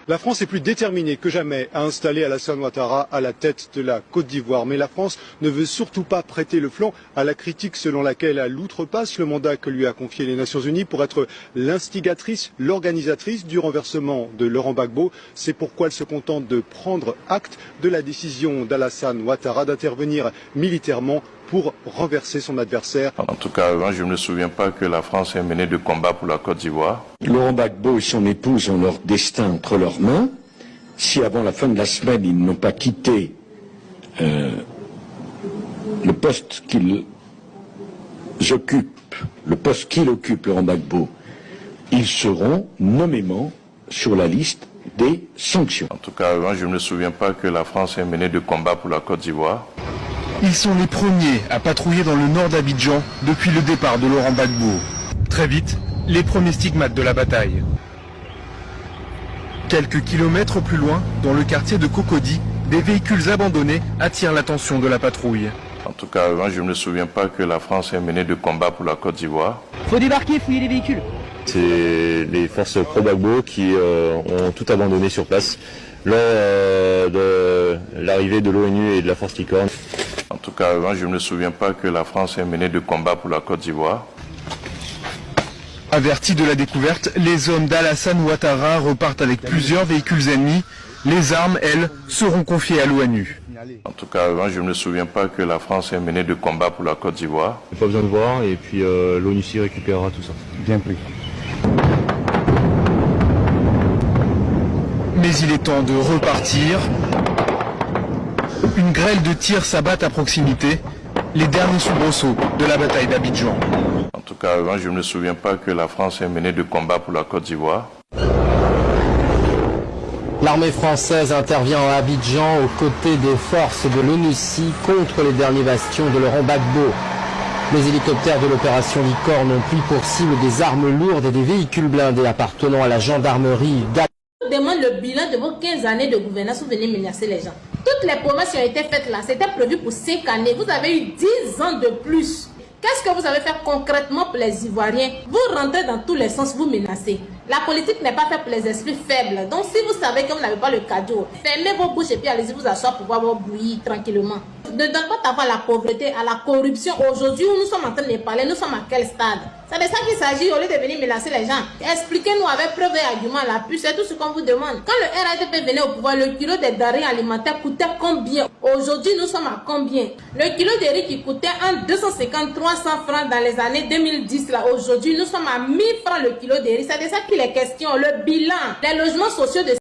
La France est plus déterminée que jamais à installer Alassane Ouattara à la tête de la Côte d'Ivoire. Mais la France ne veut surtout pas prêter le flanc à la critique selon laquelle elle outrepasse le mandat que lui a confié les Nations Unies pour être l'instigatrice, l'organisatrice du renversement de Laurent Gbagbo. C'est pourquoi elle se contente de prendre acte de la décision d'Alassane Ouattara d'intervenir militairement pour renverser son adversaire. En tout cas, je ne me souviens pas que la France ait mené de combat pour la Côte d'Ivoire. Laurent Gbagbo et son épouse ont leur destin entre leurs mains. Si avant la fin de la semaine, ils n'ont pas quitté le poste qu'il occupe, Laurent Gbagbo, ils seront nommément sur la liste des sanctions. En tout cas, je ne me souviens pas que la France ait mené de combat pour la Côte d'Ivoire. Ils sont les premiers à patrouiller dans le nord d'Abidjan depuis le départ de Laurent Gbagbo. Très vite, les premiers stigmates de la bataille. Quelques kilomètres plus loin, dans le quartier de Cocody, des véhicules abandonnés attirent l'attention de la patrouille. En tout cas, je ne me souviens pas que la France ait mené de combat pour la Côte d'Ivoire. Faut débarquer, fouiller les véhicules. C'est les forces pro-Gbagbo qui ont tout abandonné sur place lors de l'arrivée de l'ONU et de la force Licorne. En tout cas, je ne me souviens pas que la France ait mené de combat pour la Côte d'Ivoire. Avertis de la découverte, les hommes d'Alassane Ouattara repartent avec plusieurs véhicules ennemis. Les armes, elles, seront confiées à l'ONU. En tout cas, je ne me souviens pas que la France ait mené de combat pour la Côte d'Ivoire. Pas besoin de voir et puis l'ONU récupérera tout ça. Bien pris. Mais il est temps de repartir. Une grêle de tirs s'abat à proximité. Les derniers soubresauts de la bataille d'Abidjan. En tout cas, je ne me souviens pas que la France ait mené de combat pour la Côte d'Ivoire. L'armée française intervient à Abidjan aux côtés des forces de l'ONUCI contre les derniers bastions de Laurent Gbagbo. Les hélicoptères de l'opération Licorne ont pris pour cible des armes lourdes et des véhicules blindés appartenant à la gendarmerie d'Abidjan. Demande le bilan de vos 15 années de gouvernance, vous venez menacer les gens. Toutes les promesses qui ont été faites là, c'était prévu pour 5 années. Vous avez eu 10 ans de plus. Qu'est-ce que vous avez fait concrètement pour les Ivoiriens? Vous rentrez dans tous les sens, vous menacez. La politique n'est pas faite pour les esprits faibles. Donc si vous savez que vous n'avez pas le cadeau, fermez vos bouches et puis allez-y vous asseoir pour pouvoir vous bouillir tranquillement. Ne donne pas ta voix à la pauvreté, à la corruption. Aujourd'hui où nous sommes en train de parler, nous sommes à quel stade? C'est de ça qu'il s'agit au lieu de venir menacer les gens. Expliquez-nous avec preuve et argument à l'appui, c'est tout ce qu'on vous demande. Quand le RADP venait au pouvoir, le kilo des denrées alimentaires coûtait combien? Aujourd'hui, nous sommes à combien? Le kilo de riz qui coûtait entre 250 300 francs dans les années 2010, là, aujourd'hui, nous sommes à 1000 francs le kilo de riz. C'est de ça qu'il est question. Le bilan, les logements sociaux de